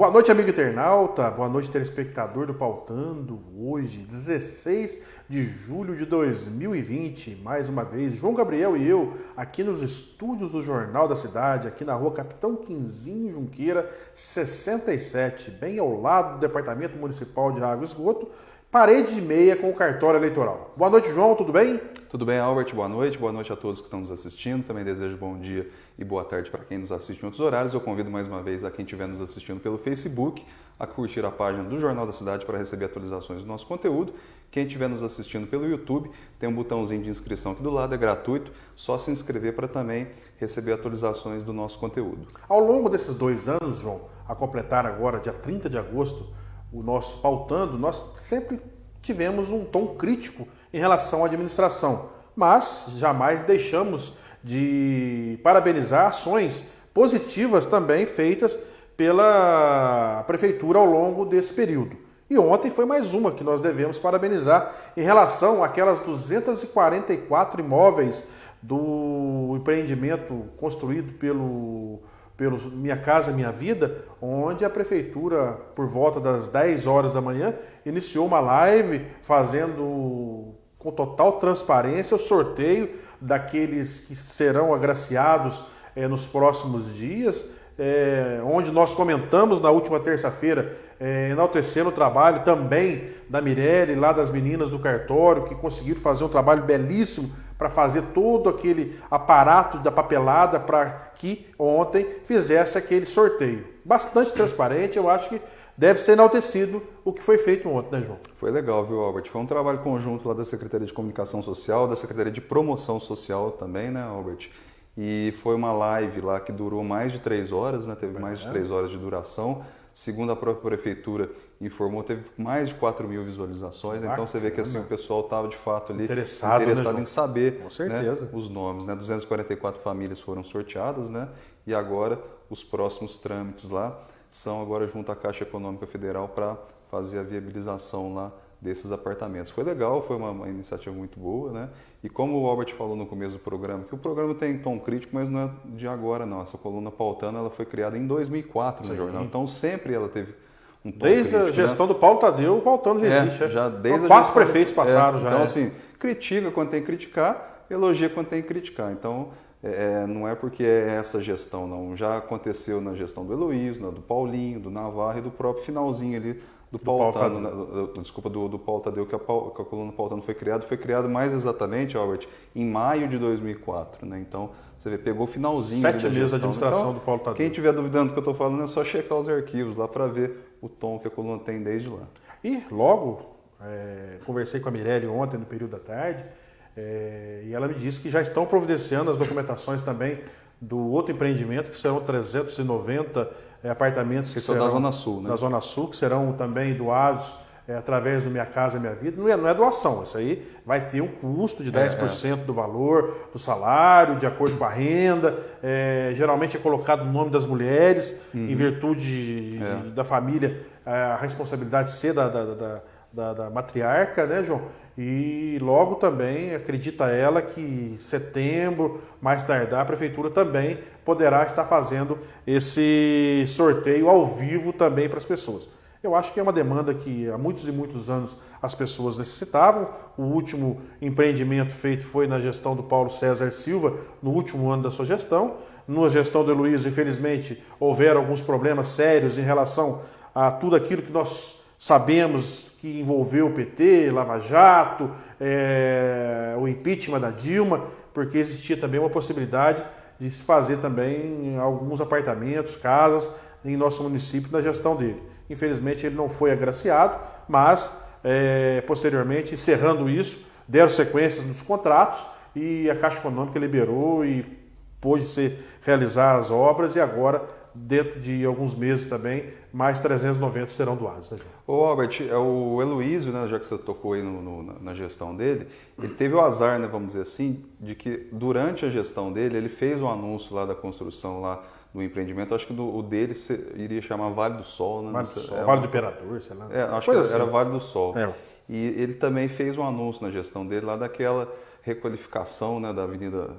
Boa noite, amigo internauta. Boa noite, telespectador do Pautando. Hoje, 16 de julho de 2020. Mais uma vez, João Gabriel e eu, aqui nos estúdios do Jornal da Cidade, aqui na rua Capitão Quinzinho Junqueira, 67, bem ao lado do Departamento Municipal de Água e Esgoto, parede de meia com o cartório eleitoral. Boa noite, João. Tudo bem? Tudo bem, Albert? Boa noite. Boa noite a todos que estão nos assistindo. Também desejo bom dia e boa tarde para quem nos assiste em outros horários. Eu convido mais uma vez a quem estiver nos assistindo pelo Facebook a curtir a página do Jornal da Cidade para receber atualizações do nosso conteúdo. Quem estiver nos assistindo pelo YouTube, tem um botãozinho de inscrição aqui do lado, é gratuito. Só se inscrever para também receber atualizações do nosso conteúdo. Ao longo desses 2 anos, João, a completar agora, dia 30 de agosto, o nosso Pautando, nós sempre tivemos um tom crítico em relação à administração, mas jamais deixamos de parabenizar ações positivas também feitas pela Prefeitura ao longo desse período. E ontem foi mais uma que nós devemos parabenizar em relação àquelas 244 imóveis do empreendimento construído pelo Minha Casa Minha Vida, onde a Prefeitura, por volta das 10 horas da manhã, iniciou uma live fazendo com total transparência o sorteio daqueles que serão agraciados nos próximos dias, onde nós comentamos na última terça-feira, enaltecendo o trabalho também da Mirelle, lá das meninas do cartório, que conseguiram fazer um trabalho belíssimo para fazer todo aquele aparato da papelada para que ontem fizesse aquele sorteio. Bastante transparente, eu acho que deve ser enaltecido o que foi feito ontem, né, João? Foi legal, viu, Albert? Foi um trabalho conjunto lá da Secretaria de Comunicação Social, da Secretaria de Promoção Social também, né, Albert? E foi uma live lá que durou mais de 3 horas, né? Teve mais de 3 horas de duração. Segundo a própria Prefeitura informou, teve mais de 4.000 visualizações. Então você vê que assim, o pessoal estava de fato ali interessado né, em saber, com certeza, né, os nomes. Né? 244 famílias foram sorteadas, né? E agora os próximos trâmites lá são agora junto à Caixa Econômica Federal para fazer a viabilização lá desses apartamentos. Foi legal, foi uma iniciativa muito boa, né? E como o Albert falou no começo do programa, que o programa tem tom crítico, mas não é de agora não. Essa coluna Pautando, ela foi criada em 2004 no jornal, então sempre ela teve um tom desde crítico. Desde a gestão do Paulo Tadeu, o Pautando já existe. Já desde 4 prefeitos passaram já. Então assim, critica quando tem que criticar, elogia quando tem que criticar. Então não é porque é essa gestão, não. Já aconteceu na gestão do Heloísio, do Paulinho, do Navarro e do próprio finalzinho ali do Pautando, desculpa, do Paulo Tadeu, que a coluna Pautando foi criado mais exatamente, Albert, em maio de 2004, né? Então, você vê, pegou o finalzinho 7 meses da administração então, do Paulo Tadeu. Quem estiver duvidando do que eu estou falando é só checar os arquivos lá para ver o tom que a coluna tem desde lá. E logo, conversei com a Mirelle ontem no período da tarde, e ela me disse que já estão providenciando as documentações também do outro empreendimento, que serão 390 apartamentos que serão da Zona Sul, né? Da Zona Sul, que serão também doados através do Minha Casa Minha Vida. Não é doação, isso aí vai ter um custo de 10% do valor do salário, de acordo com a renda. Geralmente é colocado o nome das mulheres, em virtude da família, a responsabilidade ser da matriarca, né, João? E logo também, acredita ela que em setembro, mais tardar, a Prefeitura também poderá estar fazendo esse sorteio ao vivo também para as pessoas. Eu acho que é uma demanda que há muitos e muitos anos as pessoas necessitavam. O último empreendimento feito foi na gestão do Paulo César Silva, no último ano da sua gestão. Na gestão do Heloísio, infelizmente, houveram alguns problemas sérios em relação a tudo aquilo que nós sabemos que envolveu o PT, Lava Jato, o impeachment da Dilma, porque existia também uma possibilidade de se fazer também alguns apartamentos, casas em nosso município na gestão dele. Infelizmente ele não foi agraciado, mas posteriormente, encerrando isso, deram sequência nos contratos e a Caixa Econômica liberou e pôde realizar as obras e agora, dentro de alguns meses também, mais 390 serão doados. Né, Ô Albert, o Heloísio, né, já que você tocou aí na gestão dele, ele teve o azar, né, vamos dizer assim, de que durante a gestão dele, ele fez um anúncio lá da construção lá do empreendimento, acho que o dele iria chamar Vale do Sol, né? Vale do Sol, Vale do Imperador, sei lá. Acho que era Vale do Sol. E ele também fez um anúncio na gestão dele lá daquela requalificação, né, da Avenida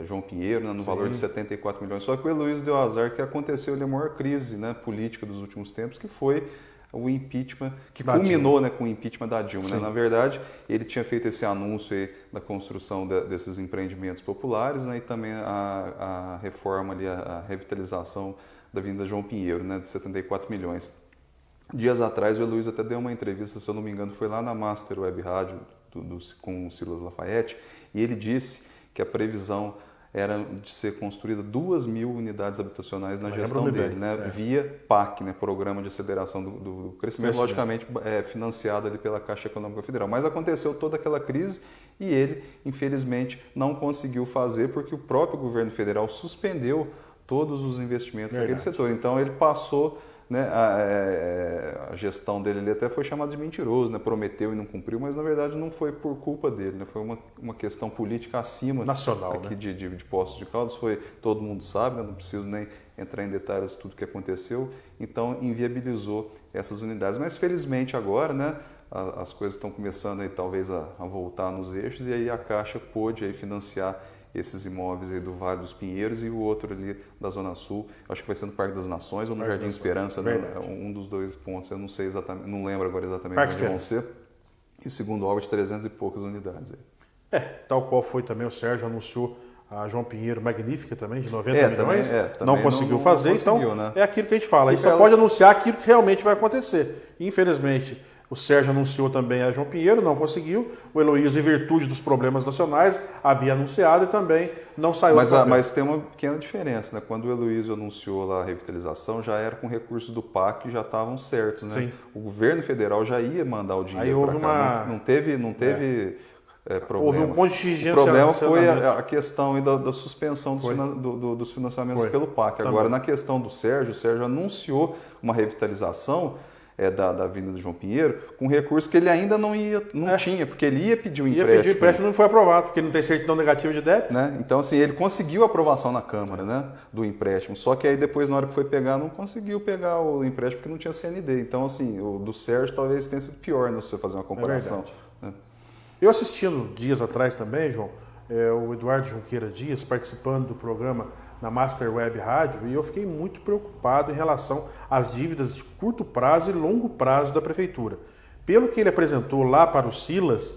João Pinheiro, né, no valor de 74 milhões. Só que o Heloísio deu azar que aconteceu a maior crise, né, política dos últimos tempos, que foi o impeachment, que culminou, né, com o impeachment da Dilma. Né? Na verdade, ele tinha feito esse anúncio aí da construção desses empreendimentos populares, né, e também a reforma, ali, a revitalização da Avenida João Pinheiro, né, de 74 milhões. Dias atrás, o Heloísio até deu uma entrevista, se eu não me engano, foi lá na Master Web Rádio com o Silas Lafayette, e ele disse que a previsão era de ser construída 2.000 unidades habitacionais na gestão dele, né, via PAC, né, Programa de Aceleração do Crescimento, logicamente financiado ali pela Caixa Econômica Federal. Mas aconteceu toda aquela crise e ele, infelizmente, não conseguiu fazer porque o próprio governo federal suspendeu todos os investimentos naquele setor. Então ele passou, né, a gestão dele ali até foi chamada de mentiroso, né, prometeu e não cumpriu, mas na verdade não foi por culpa dele, né, foi uma questão política acima nacional, aqui, né? de Poços de Caldas, todo mundo sabe, né, não preciso nem entrar em detalhes de tudo que aconteceu, então inviabilizou essas unidades. Mas felizmente agora, né, as coisas estão começando aí, talvez a voltar nos eixos, e aí a Caixa pôde aí financiar esses imóveis aí do Vale dos Pinheiros e o outro ali da Zona Sul, acho que vai ser no Parque das Nações ou no Jardim Esperança, né? Um dos dois pontos, eu não sei exatamente, não lembro agora exatamente onde vão ser. E segundo obra de 300 e poucas unidades aí. Tal qual foi também o Sérgio anunciou a João Pinheiro Magnífica também, de 90 milhões, não conseguiu fazer, então né? É aquilo que a gente fala, a gente só pode anunciar aquilo que realmente vai acontecer. Infelizmente, o Sérgio anunciou também a João Pinheiro, não conseguiu. O Heloísio, em virtude dos problemas nacionais, havia anunciado e também não saiu. Mas tem uma pequena diferença, né? Quando o Heloísio anunciou lá a revitalização, já era com recursos do PAC que já estavam certos, né? Sim. O governo federal já ia mandar o dinheiro para cá. Não teve problema. Houve um contingenciamento. O problema foi a questão da suspensão dos financiamentos pelo PAC. Agora, na questão do Sérgio, o Sérgio anunciou uma revitalização da Avenida João Pinheiro, com recurso que ele ainda não tinha, porque ele ia pedir um empréstimo. Ia pedir empréstimo e não foi aprovado, porque não tem certidão negativa de débito. Né? Então, assim, ele conseguiu a aprovação na Câmara, né, do empréstimo, só que aí depois, na hora que foi pegar, não conseguiu pegar o empréstimo porque não tinha CND. Então, assim, o do Sérgio talvez tenha sido pior, né, se você fazer uma comparação. Né? Eu assistindo dias atrás também, João, o Eduardo Junqueira Dias participando do programa na Master Web Rádio, e eu fiquei muito preocupado em relação às dívidas de curto prazo e longo prazo da Prefeitura. Pelo que ele apresentou lá para o Silas,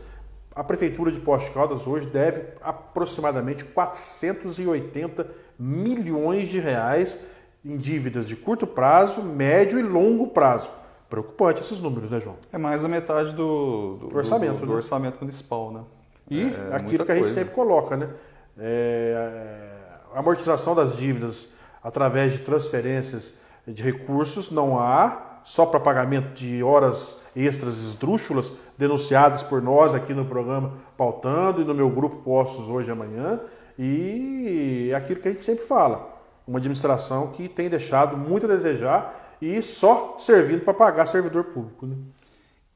a Prefeitura de Poços de Caldas hoje deve aproximadamente 480 milhões de reais em dívidas de curto prazo, médio e longo prazo. Preocupante esses números, né, João? É mais da metade do orçamento, do orçamento municipal, né? E aquilo que a gente sempre coloca, né? A amortização das dívidas através de transferências de recursos não há, só para pagamento de horas extras esdrúxulas denunciadas por nós aqui no programa Pautando e no meu grupo Poços hoje e amanhã, e aquilo que a gente sempre fala, uma administração que tem deixado muito a desejar e só servindo para pagar servidor público, né?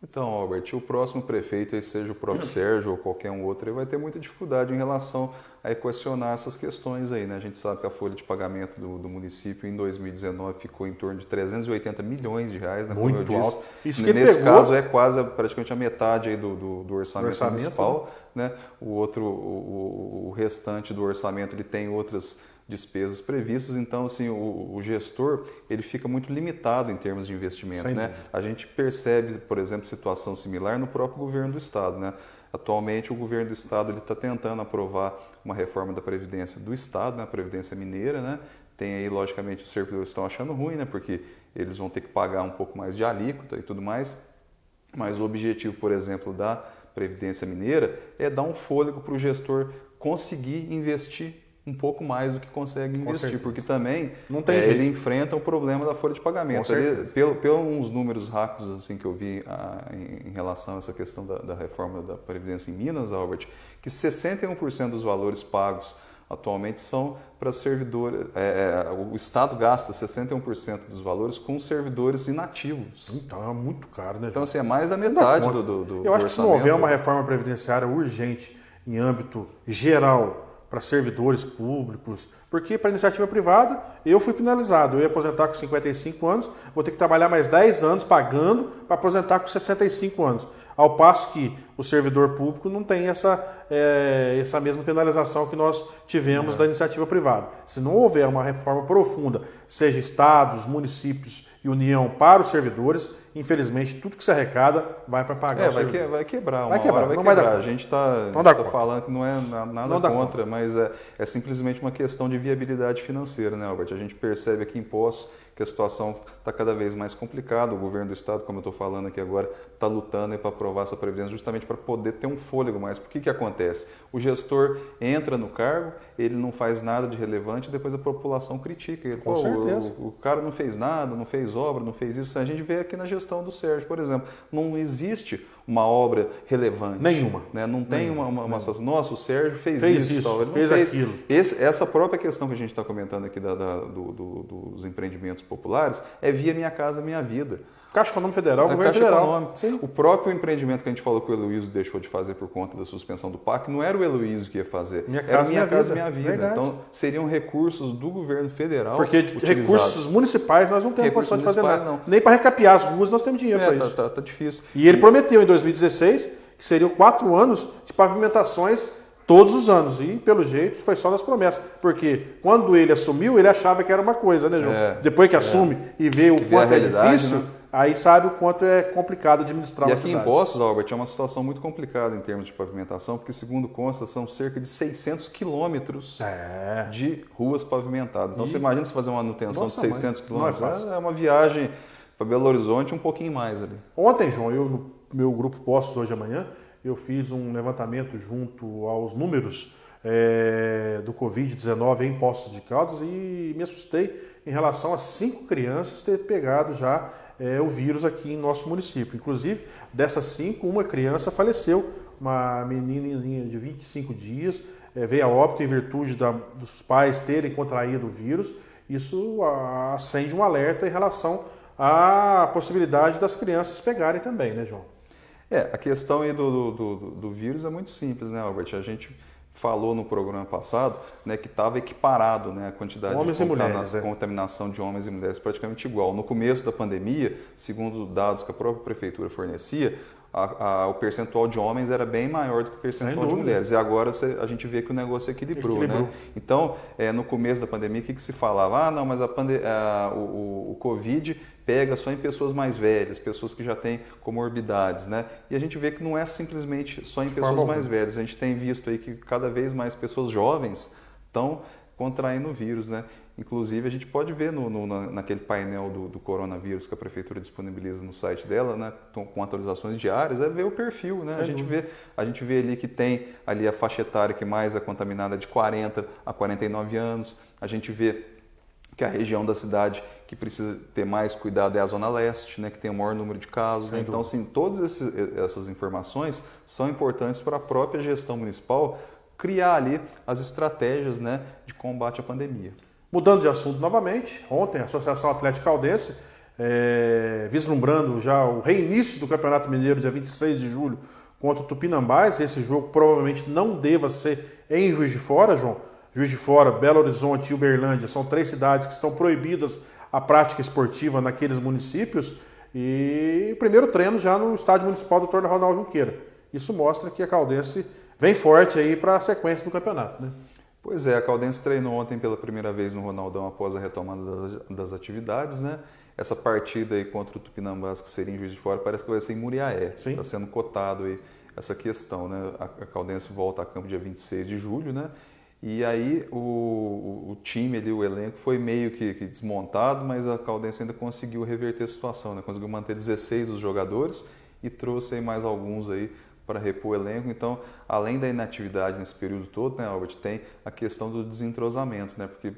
Então, Albert, o próximo prefeito, aí seja o próprio Sérgio ou qualquer um outro, ele vai ter muita dificuldade em relação a equacionar essas questões aí, né? A gente sabe que a folha de pagamento do município em 2019 ficou em torno de 380 milhões de reais, né? Muito alto. Isso que nesse caso é quase praticamente a metade aí do orçamento municipal, né? O restante do orçamento ele tem outras despesas previstas, então assim, o gestor ele fica muito limitado em termos de investimento, né? A gente percebe, por exemplo, situação similar no próprio governo do estado, né? Atualmente o governo do estado ele está tentando aprovar uma reforma da Previdência do estado, né? A Previdência Mineira, né? Tem aí, logicamente, os servidores estão achando ruim, né? Porque eles vão ter que pagar um pouco mais de alíquota e tudo mais, mas o objetivo, por exemplo, da Previdência Mineira é dar um fôlego para o gestor conseguir investir um pouco mais do que consegue investir, porque também ele enfrenta o problema da folha de pagamento. Pelos números rápidos assim, que eu vi em relação a essa questão da reforma da Previdência em Minas, Albert, que 61% dos valores pagos atualmente são para servidores. O Estado gasta 61% dos valores com servidores inativos. Então é muito caro, né? Então, assim, é mais da metade do Eu acho que se não houver uma reforma previdenciária urgente em âmbito geral para servidores públicos, porque para iniciativa privada eu fui penalizado, eu ia aposentar com 55 anos, vou ter que trabalhar mais 10 anos pagando para aposentar com 65 anos, ao passo que o servidor público não tem essa mesma penalização que nós tivemos da iniciativa privada. Se não houver uma reforma profunda, seja estados, municípios e União para os servidores, infelizmente, tudo que se arrecada vai para pagar o servidor. Vai quebrar, vai quebrar. A gente está falando que não é nada contra, mas é simplesmente uma questão de viabilidade financeira, né, Albert? A gente percebe aqui em Poços que a situação está cada vez mais complicada. O governo do estado, como eu estou falando aqui agora, está lutando para aprovar essa previdência justamente para poder ter um fôlego mais. Por que acontece? O gestor entra no cargo, ele não faz nada de relevante e depois a população critica ele. Com certeza. O cara não fez nada, não fez obra, não fez isso. A gente vê aqui na gestão do Sérgio, por exemplo, não existe uma obra relevante. Nenhuma. Né? Não tem uma situação. Nossa, o Sérgio fez isso, ele fez aquilo. Essa própria questão que a gente está comentando aqui dos empreendimentos populares é via Minha Casa Minha Vida. Caixa Econômica Federal, Governo Federal. Sim. O próprio empreendimento que a gente falou que o Heloísio deixou de fazer por conta da suspensão do PAC, não era o Heloísio que ia fazer. Minha Casa Minha Vida. Verdade. Então, seriam recursos do governo federal. Porque recursos municipais nós não temos condição de fazer nada. Não. Nem para recapear as ruas nós temos dinheiro para isso. Tá difícil. E ele prometeu em 2016 que seriam 4 anos de pavimentações todos os anos. E, pelo jeito, foi só nas promessas. Porque quando ele assumiu, ele achava que era uma coisa, né, João? Depois que assume e vê o quanto é difícil, né? Aí sabe o quanto é complicado administrar uma cidade. E aqui em Poços, Albert, é uma situação muito complicada em termos de pavimentação, porque, segundo consta, são cerca de 600 quilômetros de ruas pavimentadas. Então, você imagina se fazer uma manutenção de 600 quilômetros. É uma viagem para Belo Horizonte um pouquinho mais ali. Ontem, João, eu no meu grupo Poços hoje amanhã, eu fiz um levantamento junto aos números do Covid-19 em Poços de Caldas e me assustei em relação a 5 crianças ter pegado já o vírus aqui em nosso município. Inclusive, dessas 5, uma criança faleceu, uma menininha de 25 dias, veio a óbito em virtude dos pais terem contraído o vírus. Isso acende um alerta em relação à possibilidade das crianças pegarem também, né, João? A questão aí do vírus é muito simples, né, Albert? A gente falou no programa passado, né, que estava equiparado, né, a quantidade de contaminação de homens e mulheres praticamente igual. No começo da pandemia, segundo dados que a própria prefeitura fornecia, o percentual de homens era bem maior do que o percentual de mulheres. E agora a gente vê que o negócio equilibrou. Né? Então, no começo da pandemia, o que se falava? Não, mas o Covid pega só em pessoas mais velhas, pessoas que já têm comorbidades, né? E a gente vê que não é simplesmente só em pessoas mais velhas. A gente tem visto aí que cada vez mais pessoas jovens estão contraindo o vírus, né? Inclusive, a gente pode ver naquele painel do coronavírus que a prefeitura disponibiliza no site dela, né, com atualizações diárias, ver o perfil, né? A gente vê ali que tem ali a faixa etária que mais é contaminada de 40 a 49 anos. A gente vê que a região da cidade que precisa ter mais cuidado é a Zona Leste, né, que tem o maior número de casos. Né? Então, assim, todas essas informações são importantes para a própria gestão municipal criar ali as estratégias, né, de combate à pandemia. Mudando de assunto novamente, ontem a Associação Atlética Caldense, vislumbrando já o reinício do Campeonato Mineiro, dia 26 de julho, contra o Tupinambás. Esse jogo provavelmente não deva ser em Juiz de Fora, João. Juiz de Fora, Belo Horizonte e Uberlândia são 3 cidades que estão proibidas a prática esportiva naqueles municípios. E o primeiro treino já no Estádio Municipal Dr. Ronaldo Junqueira. Isso mostra que a Caldense vem forte aí para a sequência do campeonato, né? Pois é, a Caldense treinou ontem pela primeira vez no Ronaldão após a retomada das atividades, né? Essa partida aí contra o Tupinambás, que seria em Juiz de Fora, parece que vai ser em Muriaé. Está sendo cotado aí essa questão, né? A Caldense volta a campo dia 26 de julho, né? E aí o time ali, o elenco, foi meio que desmontado, mas a Caldense ainda conseguiu reverter a situação, né? Conseguiu manter 16 dos jogadores e trouxe aí mais alguns aí para repor o elenco. Então, além da inatividade nesse período todo, né, Albert, tem a questão do desentrosamento, né, porque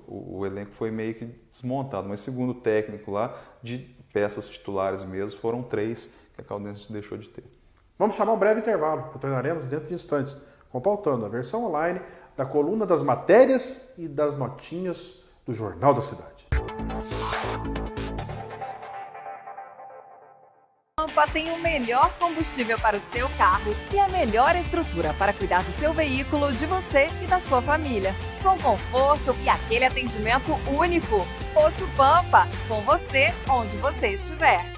o elenco foi meio que desmontado, mas segundo o técnico lá, de peças titulares mesmo, foram 3 que a Caldense deixou de ter. Vamos chamar um breve intervalo, retornaremos dentro de instantes, com Pautando, a versão online da coluna das matérias e das notinhas do Jornal da Cidade. Pampa tem o melhor combustível para o seu carro e a melhor estrutura para cuidar do seu veículo, de você e da sua família. Com conforto e aquele atendimento único. Posto Pampa, com você onde você estiver.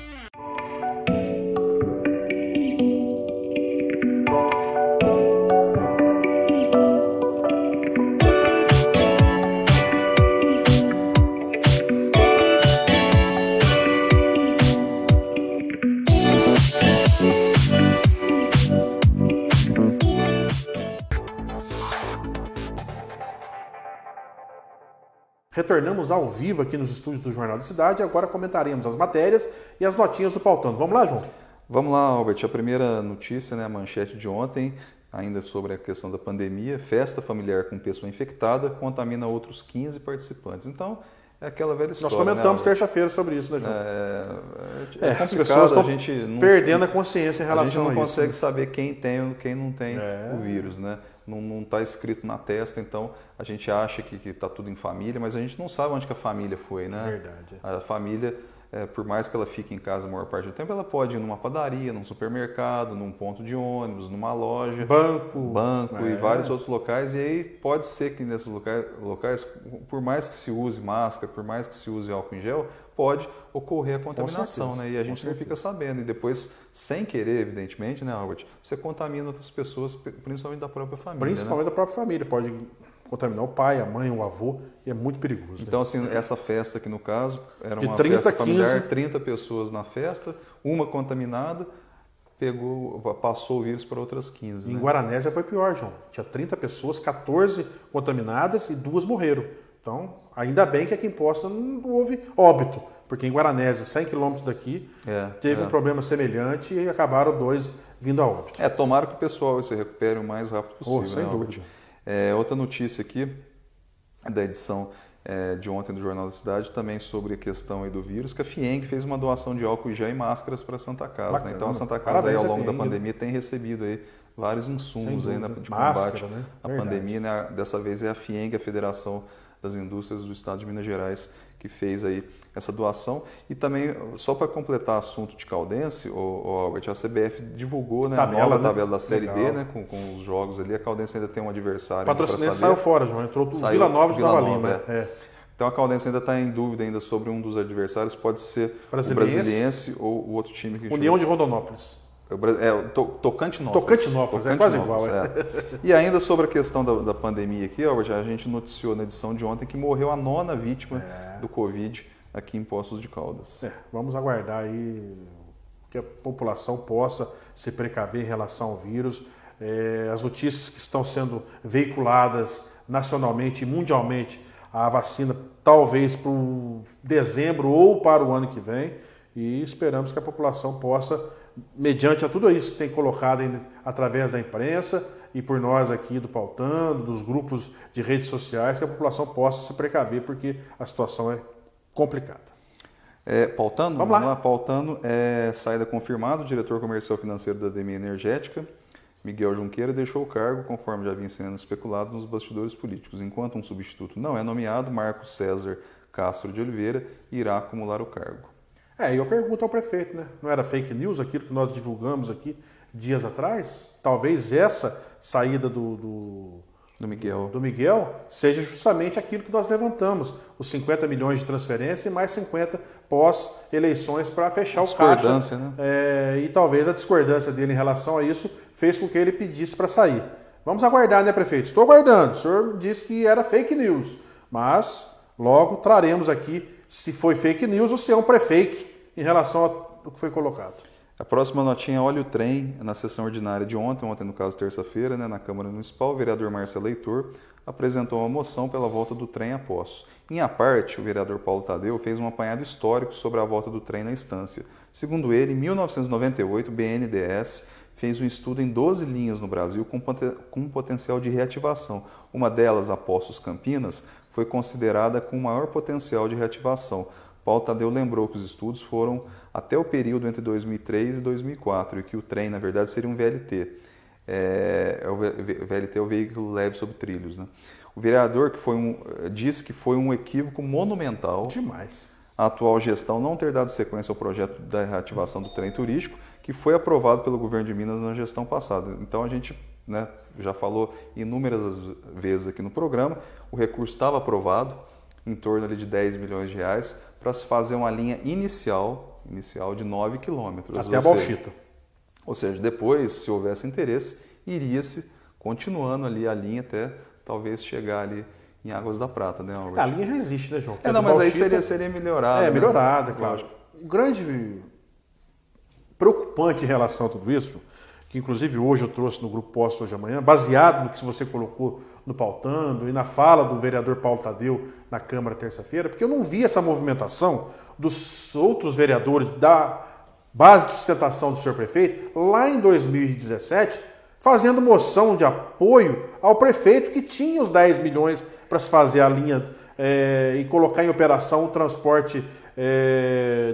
Retornamos ao vivo aqui nos estúdios do Jornal da Cidade e agora comentaremos as matérias e as notinhas do Pautando. Vamos lá, João? Vamos lá, Albert. A primeira notícia, né, a manchete de ontem, ainda sobre a questão da pandemia, festa familiar com pessoa infectada contamina outros 15 participantes. Então, é aquela velha história. Nós comentamos, né, terça-feira sobre isso, né, João? É as pessoas estão não, perdendo a consciência em relação a isso. A gente não consegue né? saber quem tem ou quem não tem o vírus, né? Não está escrito na testa, então a gente acha que está tudo em família, mas a gente não sabe onde que a família foi, né? Verdade. A família, por mais que ela fique em casa a maior parte do tempo, ela pode ir numa padaria, num supermercado, num ponto de ônibus, numa loja, banco e vários outros locais. E aí pode ser que nesses locais, por mais que se use máscara, por mais que se use álcool em gel, pode ocorrer a contaminação, né? E a gente não fica sabendo. E depois, sem querer, evidentemente, né, Albert, você contamina outras pessoas, principalmente da própria família. Principalmente né? da própria família. Pode contaminar o pai, a mãe, o avô, e é muito perigoso. Então, assim, essa festa aqui no caso, era de uma 30, festa familiar, 15... 30 pessoas na festa, uma contaminada, passou o vírus para outras 15. Em né? Guaranésia foi pior, João. Tinha 30 pessoas, 14 contaminadas e 2 morreram. Então, ainda bem que aqui em Poça não houve óbito, porque em Guaranésia, 100 quilômetros daqui, teve um problema semelhante e acabaram 2 vindo a óbito. Tomara que o pessoal se recupere o mais rápido possível. Sem dúvida. Outra notícia aqui, da edição de ontem do Jornal da Cidade, também sobre a questão aí do vírus, que a FIENG fez uma doação de álcool em gel e máscaras para a Santa Casa. Né? Então a Santa Casa, aí, ao longo da pandemia, tem recebido aí vários insumos aí de combate à pandemia. Né? Dessa vez é a FIENG, a Federação das Indústrias do Estado de Minas Gerais, que fez aí essa doação. E também, só para completar o assunto de Caldense, Albert, a CBF divulgou, né, a nova tabela da Série D, né, com os jogos ali. A Caldense ainda tem um adversário. O patrocinense saiu fora, João. Entrou o Vila Nova de Nova Lima. Então a Caldense ainda está em dúvida ainda sobre um dos adversários. Pode ser o Brasiliense ou o outro time que União de Rondonópolis. Tocantinópolis, é quase igual. E ainda sobre a questão da pandemia aqui, Albert, a gente noticiou na edição de ontem que morreu a 9ª vítima do Covid aqui em Poços de Caldas. Vamos aguardar aí que a população possa se precaver em relação ao vírus. As notícias que estão sendo veiculadas nacionalmente e mundialmente, a vacina talvez para dezembro ou para o ano que vem, e esperamos que a população possa, mediante a tudo isso que tem colocado através da imprensa e por nós aqui do Pautando, dos grupos de redes sociais, que a população possa se precaver, porque a situação é complicada. Pautando? Vamos lá. Pautando, saída confirmada, o diretor comercial financeiro da DME Energética, Miguel Junqueira, deixou o cargo, conforme já vinha sendo especulado nos bastidores políticos. Enquanto um substituto não é nomeado, Marcos César Castro de Oliveira irá acumular o cargo. E eu pergunto ao prefeito, né? Não era fake news aquilo que nós divulgamos aqui dias atrás? Talvez essa saída do Miguel seja justamente aquilo que nós levantamos, os 50 milhões de transferência e mais 50 pós-eleições para fechar o caixa. Né? E talvez a discordância dele em relação a isso fez com que ele pedisse para sair. Vamos aguardar, né, prefeito? Estou aguardando. O senhor disse que era fake news, mas logo traremos aqui se foi fake news ou se é um pré-fake em relação ao que foi colocado. A próxima notinha, olha o trem, na sessão ordinária de ontem no caso terça-feira, né, na Câmara Municipal, o vereador Marcelo Leitor apresentou uma moção pela volta do trem a Poços. Em a parte, o vereador Paulo Tadeu fez um apanhado histórico sobre a volta do trem na estância. Segundo ele, em 1998, o BNDES fez um estudo em 12 linhas no Brasil com potencial de reativação. Uma delas, a Poços Campinas, foi considerada com maior potencial de reativação. Paulo Tadeu lembrou que os estudos foram até o período entre 2003 e 2004 e que o trem, na verdade, seria um VLT. O VLT é o veículo leve sobre trilhos. Né? O vereador disse que foi um equívoco monumental. Demais. A atual gestão não ter dado sequência ao projeto da reativação do trem turístico que foi aprovado pelo governo de Minas na gestão passada. Então a gente, né, já falou inúmeras vezes aqui no programa, o recurso estava aprovado, em torno ali de 10 milhões de reais, para se fazer uma linha inicial de 9 quilômetros. Até a Bauxita. Ou seja, depois, se houvesse interesse, iria-se continuando ali a linha até talvez chegar ali em Águas da Prata, né, Albert? A linha já existe, né, João? Não, mas Bauxita, aí seria melhorada. Melhorada, né? Claro. O grande preocupante em relação a tudo isso, que inclusive hoje eu trouxe no Grupo Posto hoje amanhã, baseado no que você colocou no Pautando e na fala do vereador Paulo Tadeu na Câmara terça-feira, porque eu não vi essa movimentação dos outros vereadores da base de sustentação do senhor prefeito lá em 2017, fazendo moção de apoio ao prefeito que tinha os 10 milhões para se fazer a linha e colocar em operação o transporte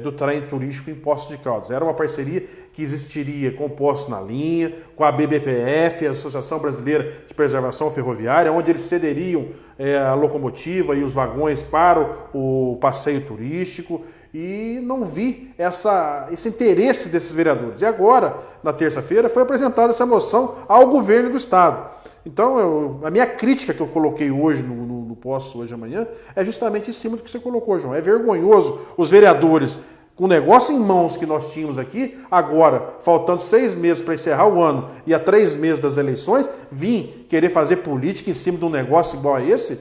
do trem turístico em Poços de Caldas. Era uma parceria que existiria com o Poços na Linha, com a BBPF, a Associação Brasileira de Preservação Ferroviária, onde eles cederiam a locomotiva e os vagões para o passeio turístico, e não vi esse interesse desses vereadores. E agora, na terça-feira, foi apresentada essa moção ao governo do Estado. Então, a minha crítica que eu coloquei hoje no Poços hoje amanhã é justamente em cima do que você colocou, João. É vergonhoso os vereadores, com o negócio em mãos que nós tínhamos aqui, agora, faltando 6 meses para encerrar o ano e a 3 meses das eleições, vir querer fazer política em cima de um negócio igual a esse.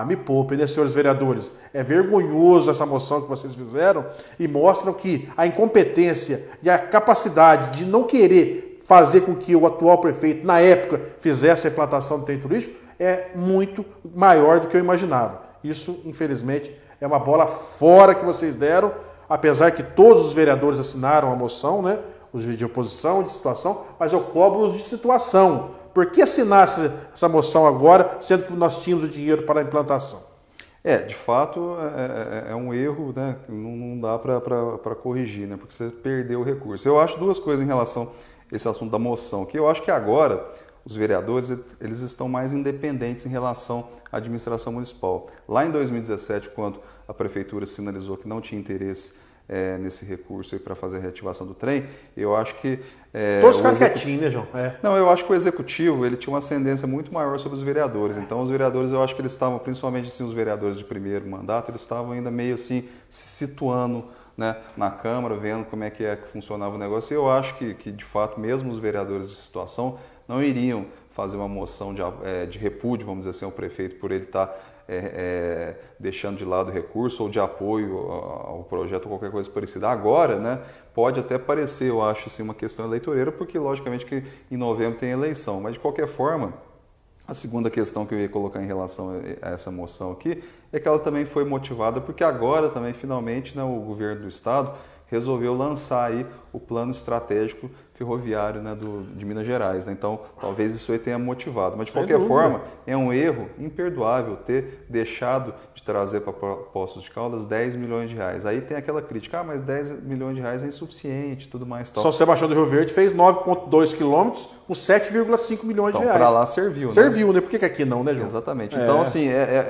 Me poupem, né, senhores vereadores? É vergonhoso essa moção que vocês fizeram e mostram que a incompetência e a capacidade de não querer fazer com que o atual prefeito, na época, fizesse a implantação do trem turístico é muito maior do que eu imaginava. Isso, infelizmente, é uma bola fora que vocês deram, apesar que todos os vereadores assinaram a moção, né? Os de oposição, de situação, mas eu cobro os de situação. Por que assinar essa moção agora, sendo que nós tínhamos o dinheiro para a implantação? De fato, é um erro, né? Não dá para corrigir, né? Porque você perdeu o recurso. Eu acho duas coisas em relação a esse assunto da moção, que eu acho que agora os vereadores eles estão mais independentes em relação à administração municipal. Lá em 2017, quando a prefeitura sinalizou que não tinha interesse nesse recurso para fazer a reativação do trem, eu acho que... Todos ficaram quietinhos, né, João? Não, eu acho que o executivo ele tinha uma ascendência muito maior sobre os vereadores. Então, os vereadores, eu acho que eles estavam, principalmente assim, os vereadores de primeiro mandato, eles estavam ainda meio assim, se situando, né, na Câmara, vendo como é que funcionava o negócio. E eu acho que, de fato, mesmo os vereadores de situação não iriam fazer uma moção de repúdio, vamos dizer assim, ao prefeito por ele estar deixando de lado o recurso ou de apoio ao projeto ou qualquer coisa parecida. Agora, né, pode até parecer, eu acho, assim, uma questão eleitoreira, porque logicamente que em novembro tem eleição, mas de qualquer forma, a segunda questão que eu ia colocar em relação a essa moção aqui é que ela também foi motivada porque agora também, finalmente, né, o governo do Estado resolveu lançar aí o plano estratégico ferroviário, né, de Minas Gerais, né? Então, talvez isso aí tenha motivado. Mas, de qualquer forma, é um erro imperdoável ter deixado de trazer para Poços de Caldas 10 milhões de reais. Aí tem aquela crítica, mas 10 milhões de reais é insuficiente, tudo mais. Tal. São Sebastião do Rio Verde fez 9,2 quilômetros com 7,5 milhões de reais. Para lá serviu, né? Serviu, né? Por que aqui não, né, João? Exatamente. Então, assim,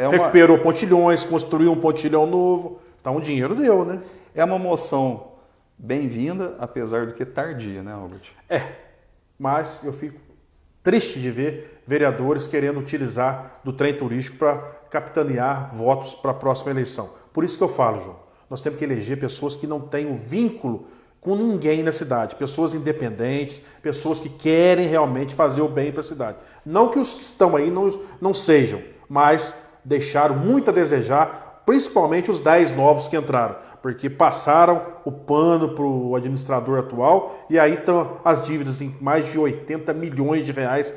Recuperou pontilhões, construiu um pontilhão novo. Então, o dinheiro deu, né? É uma moção bem-vinda, apesar do que tardia, né, Albert? Mas eu fico triste de ver vereadores querendo utilizar do trem turístico para capitanear votos para a próxima eleição. Por isso que eu falo, João, nós temos que eleger pessoas que não têm um vínculo com ninguém na cidade, pessoas independentes, pessoas que querem realmente fazer o bem para a cidade. Não que os que estão aí não sejam, mas deixaram muito a desejar, principalmente os 10 novos que entraram, porque passaram o pano para o administrador atual e aí estão as dívidas em mais de 80 milhões de reais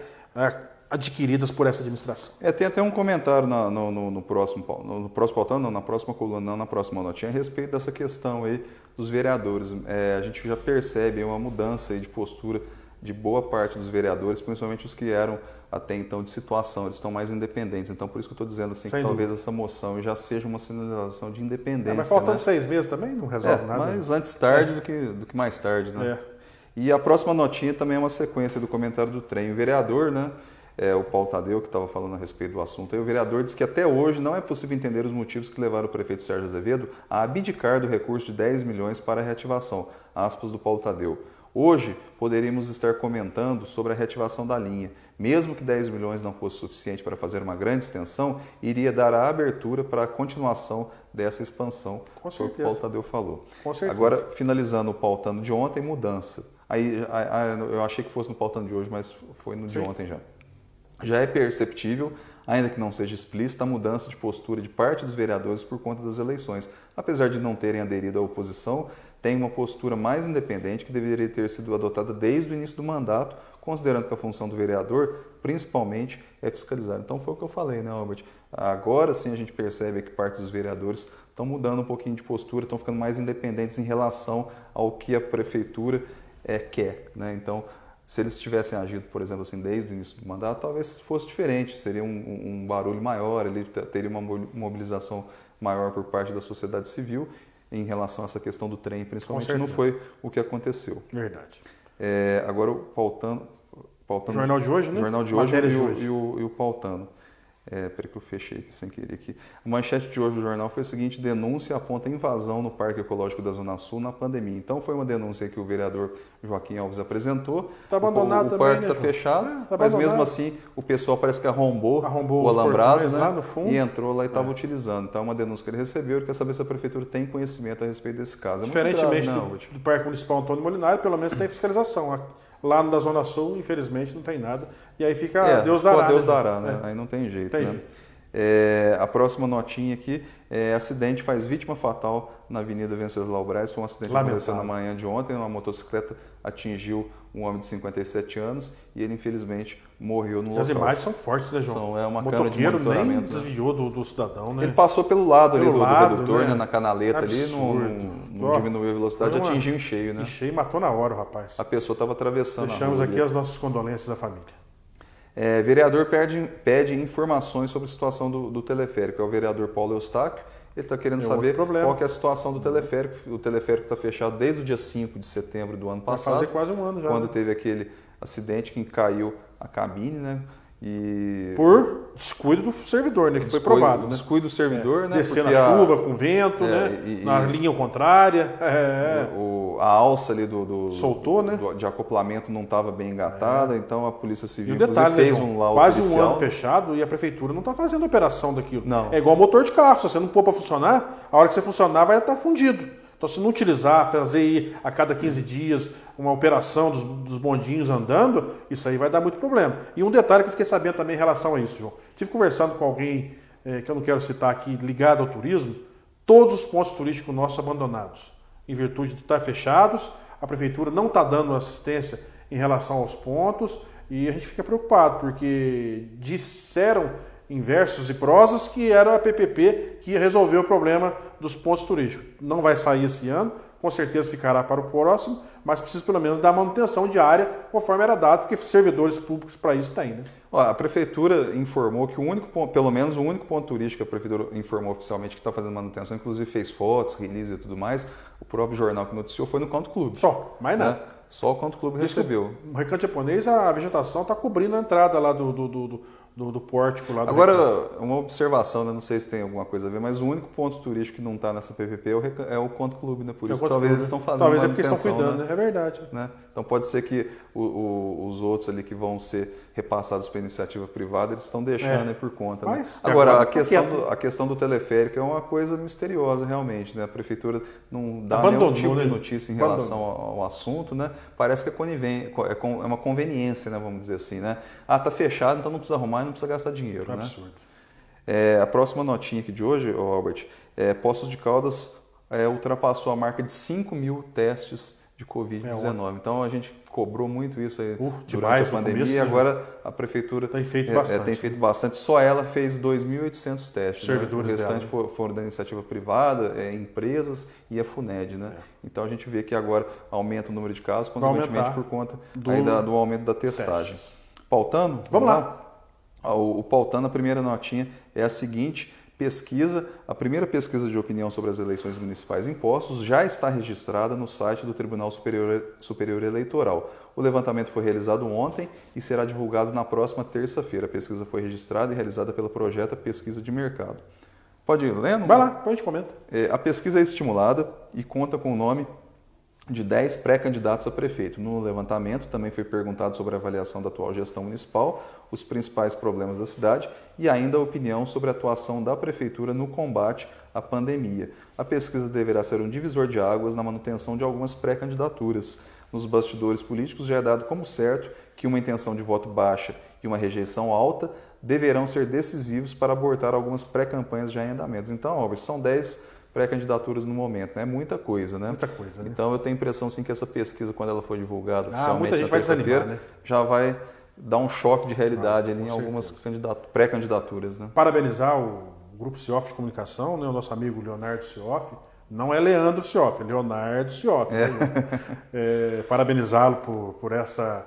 adquiridas por essa administração. Tem até um comentário no próximo pautando, não, na próxima coluna, não na próxima notinha, a respeito dessa questão aí dos vereadores. A gente já percebe uma mudança aí de postura de boa parte dos vereadores, principalmente os que eram até então de situação, eles estão mais independentes. Então, por isso que eu estou dizendo assim, que talvez essa moção já seja uma sinalização de independência. Mas faltando 6 meses também não resolve nada. Mas antes tarde do que mais tarde, né? E a próxima notinha também é uma sequência do comentário do trem. O vereador, né, o Paulo Tadeu, que estava falando a respeito do assunto, aí o vereador diz que até hoje não é possível entender os motivos que levaram o prefeito Sérgio Azevedo a abdicar do recurso de 10 milhões para a reativação. Aspas do Paulo Tadeu. Hoje, poderíamos estar comentando sobre a reativação da linha. Mesmo que 10 milhões não fosse suficiente para fazer uma grande extensão, iria dar a abertura para a continuação dessa expansão, foi o que o Paulo Tadeu falou. Com certeza. Agora, finalizando o pautando de ontem, mudança. Aí, eu achei que fosse no pautando de hoje, mas foi no de ontem já. Já é perceptível, ainda que não seja explícita, a mudança de postura de parte dos vereadores por conta das eleições. Apesar de não terem aderido à oposição, tem uma postura mais independente que deveria ter sido adotada desde o início do mandato, considerando que a função do vereador, principalmente, é fiscalizar. Então foi o que eu falei, né, Albert? Agora sim a gente percebe que parte dos vereadores estão mudando um pouquinho de postura, estão ficando mais independentes em relação ao que a prefeitura quer, né? Então, se eles tivessem agido, por exemplo, assim, desde o início do mandato, talvez fosse diferente, seria um barulho maior, ele teria uma mobilização maior por parte da sociedade civil em relação a essa questão do trem, principalmente, não foi o que aconteceu. Verdade. Agora, o pautando... Jornal de hoje, né? Jornal de hoje Matéria de hoje. E o pautando. Peraí que eu fechei aqui sem querer. Aqui. A manchete de hoje do jornal foi a seguinte: denúncia aponta invasão no Parque Ecológico da Zona Sul na pandemia. Então foi uma denúncia que o vereador Joaquim Alves apresentou. Está abandonado também, o parque está né, fechado, tá mas mesmo assim o pessoal parece que arrombou os alambrado, portões né, lá no fundo. E entrou lá e estava utilizando. Então é uma denúncia que ele recebeu. Ele quer saber se a prefeitura tem conhecimento a respeito desse caso. Diferentemente do Parque Municipal Antônio Molinari, pelo menos tem fiscalização. Lá no da Zona Sul, infelizmente, não tem nada. E aí fica Deus dará. Deus dará, né? Aí não tem jeito. Tem né? jeito. A próxima notinha aqui acidente faz vítima fatal na Avenida Venceslau Braz. Foi um acidente que aconteceu na manhã de ontem. Uma motocicleta atingiu um homem de 57 anos e ele infelizmente morreu no local. As imagens são fortes, né, João? É uma o câmera de motoqueiro nem desviou do cidadão, né? Ele passou pelo lado ali do redutor, né? Na canaleta Absurdo. ali, não diminuiu a velocidade, atingiu em cheio, né? Em cheio, matou na hora o rapaz. A pessoa estava atravessando Deixamos a rua aqui as nossas condolências à família. Vereador pede informações sobre a situação do teleférico. É o vereador Paulo Eustáquio. Ele está querendo saber qual que é a situação do teleférico. O teleférico está fechado desde o dia 5 de setembro do ano passado. Vai fazer quase um ano já. Quando teve aquele acidente que caiu a cabine, né? Por descuido do servidor, né? Que foi provado. Descuido do servidor, né? Descendo a chuva com vento, né? Na linha contrária. A alça ali soltou, né? De acoplamento não estava bem engatada, então a Polícia Civil detalhe, fez né, um laudo quase policial. Um ano fechado e a prefeitura não está fazendo operação daquilo. Não. É igual motor de carro, se você não pôr para funcionar, a hora que você funcionar vai estar fundido. Então, se não utilizar, fazer a cada 15 dias uma operação dos bondinhos andando, isso aí vai dar muito problema. E um detalhe que eu fiquei sabendo também em relação a isso, João. Estive conversando com alguém, que eu não quero citar aqui, ligado ao turismo, todos os pontos turísticos nossos abandonados, em virtude de estar fechados, a prefeitura não está dando assistência em relação aos pontos, e a gente fica preocupado, porque disseram em versos e prosas que era a PPP que ia resolver o problema dos pontos turísticos. Não vai sair esse ano, com certeza ficará para o próximo, mas precisa pelo menos dar manutenção diária conforme era dado, porque servidores públicos para isso tem, né? A prefeitura informou que pelo menos o único ponto turístico que a prefeitura informou oficialmente que está fazendo manutenção, inclusive fez fotos, release e tudo mais, o próprio jornal que noticiou foi no Country Club. Só, mais nada. Né? Só o Country Club recebeu. No Recanto Japonês, a vegetação está cobrindo a entrada lá do pórtico lá do Agora, Recanto. uma observação, né? Não sei se tem alguma coisa a ver, mas o único ponto turístico que não está nessa PPP é o Country Club, né? Por isso que talvez eles estão fazendo talvez é porque estão cuidando, né? É verdade. Né? Então pode ser que os outros ali que vão ser repassados para iniciativa privada, eles estão deixando aí por conta. Né? Agora, a questão do teleférico é uma coisa misteriosa realmente, né? A prefeitura não dá nenhum tipo de notícia em relação ao assunto, né? Parece que é uma conveniência, né? Vamos dizer assim, né? Tá fechado, então não precisa arrumar e não precisa gastar dinheiro. É absurdo. A próxima notinha aqui de hoje, Albert, Poços de Caldas ultrapassou a marca de 5 mil testes de Covid-19. Então a gente cobrou muito isso aí durante a pandemia e agora a prefeitura tem feito bastante. Só ela fez 2.800 testes. Servidores O restante foram da iniciativa privada, empresas e a FUNED. Né? Então a gente vê que agora aumenta o número de casos, consequentemente por conta do aumento da testagem. Pautando? Vamos lá. O Pautando, a primeira notinha é a seguinte: a primeira pesquisa de opinião sobre as eleições municipais em Poços já está registrada no site do Tribunal Superior Eleitoral. O levantamento foi realizado ontem e será divulgado na próxima terça-feira. A pesquisa foi registrada e realizada pela Projeta Pesquisa de Mercado. Pode ir lendo? Vai lá, depois a gente comenta. A pesquisa é estimulada e conta com o nome de 10 pré-candidatos a prefeito. No levantamento também foi perguntado sobre a avaliação da atual gestão municipal, os principais problemas da cidade e ainda a opinião sobre a atuação da prefeitura no combate à pandemia. A pesquisa deverá ser um divisor de águas na manutenção de algumas pré-candidaturas. Nos bastidores políticos já é dado como certo que uma intenção de voto baixa e uma rejeição alta deverão ser decisivos para abortar algumas pré-campanhas já em andamentos. Então, Albert, são 10 pré-candidaturas no momento, né? Muita coisa, né? Muita coisa, né? Então eu tenho a impressão sim, que essa pesquisa, quando ela for divulgada oficialmente na terça-feira, né? já vai dar um choque de realidade ali em algumas pré-candidaturas. Né? Parabenizar o Grupo Cioff de Comunicação, né? O nosso amigo Leonardo Cioff. Não é Leandro Cioff, é Leonardo Cioff. Né? Parabenizá-lo por essa...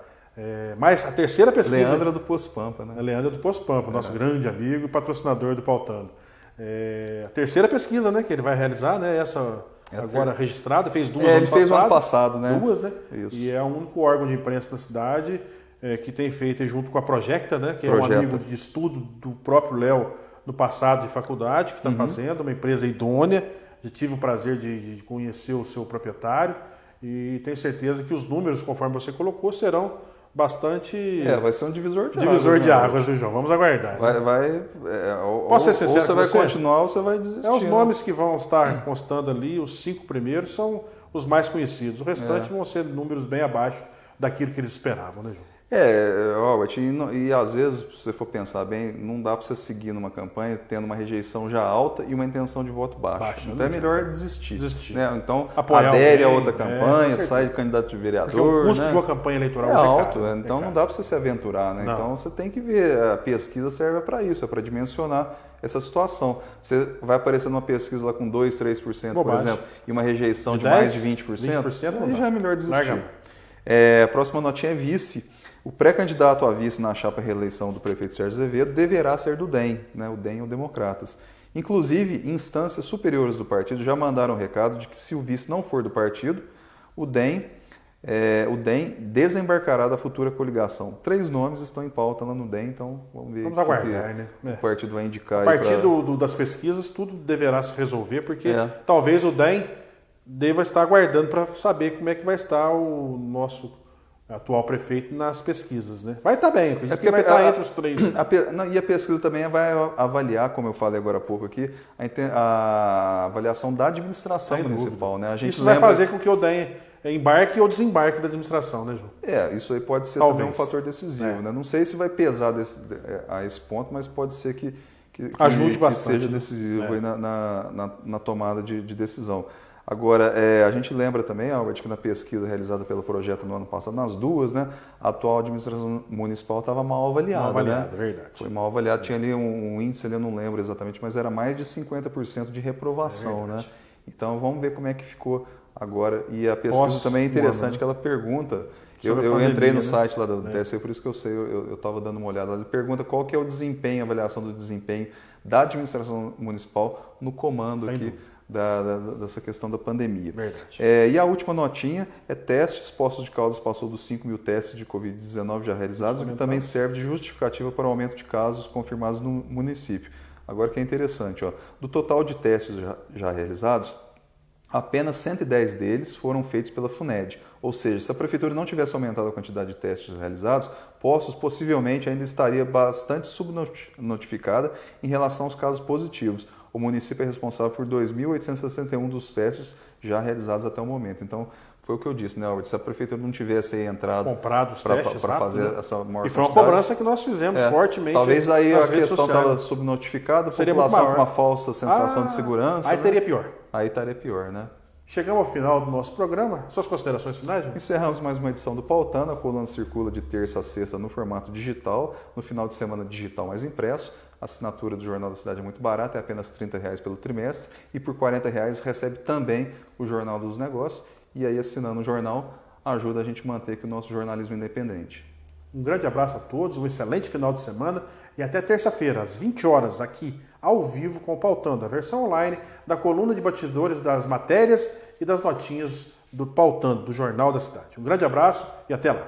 mas a terceira pesquisa... Leandro do Poço Pampa, né? Leandro do Poço Pampa, nosso grande amigo e patrocinador do Pautando. A terceira pesquisa, né, que ele vai realizar, né, essa agora registrada, fez duas ele fez ano passado, né? Duas, né? Isso. E é o único órgão de imprensa da cidade que tem feito junto com a Projecta, né, que é um amigo de estudo do próprio Léo no passado de faculdade, que está fazendo, uma empresa idônea. Já tive o prazer de conhecer o seu proprietário e tenho certeza que os números, conforme você colocou, serão bastante... vai ser um divisor de águas. Divisor de águas, viu, João? Vamos aguardar. Posso ser sincero, ou você vai continuar ou você vai desistir. Os nomes que vão estar constando ali, os 5 primeiros, são os mais conhecidos. O restante vão ser números bem abaixo daquilo que eles esperavam, né, João? Robert, e às vezes, se você for pensar bem, não dá para você seguir numa campanha tendo uma rejeição já alta e uma intenção de voto baixa. Então é melhor desistir. Né? Então, adere a outra campanha, sai de candidato de vereador. Porque o custo de uma campanha eleitoral é alto, então não dá para você se aventurar. Né? Então você tem que ver, a pesquisa serve para isso, é para dimensionar essa situação. Você vai aparecer numa pesquisa lá com 2, 3%, por exemplo, e uma rejeição de mais de 20%, aí já é melhor desistir. A próxima notinha é vice. O pré-candidato a vice na chapa reeleição do prefeito Sérgio Azevedo deverá ser do DEM, né? O DEM ou Democratas. Inclusive, instâncias superiores do partido já mandaram um recado de que se o vice não for do partido, o DEM desembarcará da futura coligação. 3 nomes estão em pauta lá no DEM, então vamos ver. Vamos aguardar, né? O partido vai indicar. A partir das pesquisas, tudo deverá se resolver, porque talvez o DEM deva estar aguardando para saber como é que vai estar o nosso atual prefeito nas pesquisas, né? Vai estar bem, acredito que vai estar entre os 3. E a pesquisa também vai avaliar, como eu falei agora há pouco aqui, a avaliação da administração municipal, né? Isso vai fazer com que o DEM embarque ou desembarque da administração, né, João? Isso aí pode ser também um fator decisivo, né? Não sei se vai pesar a esse ponto, mas pode ser que ajude bastante, seja decisivo aí na tomada de decisão. Agora, a gente lembra também, Albert, que na pesquisa realizada pelo projeto no ano passado, nas duas, né, a atual administração municipal estava mal avaliada. Mal avaliada, né? Verdade. Foi mal avaliada, tinha ali um índice, eu não lembro exatamente, mas era mais de 50% de reprovação, né? Então vamos ver como é que ficou agora. E a pesquisa também é interessante, que ela pergunta... Eu entrei no site lá do TSE, por isso que eu sei, eu estava dando uma olhada. Ele pergunta qual que é o desempenho, a avaliação do desempenho da administração municipal no comando aqui dessa questão da pandemia. Verdade. E a última notinha é testes. Poços de Caldas passou dos 5 mil testes de Covid-19 já realizados, o que também serve de justificativa para o aumento de casos confirmados no município. Agora que é interessante, do total de testes já realizados, apenas 110 deles foram feitos pela FUNED. Ou seja, se a prefeitura não tivesse aumentado a quantidade de testes realizados, Poços possivelmente ainda estaria bastante subnotificada em relação aos casos positivos. O município é responsável por 2.861 dos testes já realizados até o momento. Então, foi o que eu disse, né, Albert? Se a prefeitura não tivesse aí entrado comprado os testes para fazer essa maior quantidade. E foi uma cobrança que nós fizemos fortemente. Talvez aí a questão estava subnotificada, a população com uma falsa sensação de segurança. Aí teria pior. Aí estaria pior, né? Chegamos ao final do nosso programa. Suas considerações finais, João? Encerramos mais uma edição do Pautando. A coluna circula de terça a sexta no formato digital, no final de semana digital mais impresso. A assinatura do Jornal da Cidade é muito barata, é apenas R$ 30 pelo trimestre. E por R$ 40 recebe também o Jornal dos Negócios. E aí, assinando o jornal, ajuda a gente a manter aqui o nosso jornalismo independente. Um grande abraço a todos, um excelente final de semana e até terça-feira, às 20 horas, aqui, ao vivo, com o Pautando, a versão online da coluna de bastidores das matérias e das notinhas do Pautando, do Jornal da Cidade. Um grande abraço e até lá!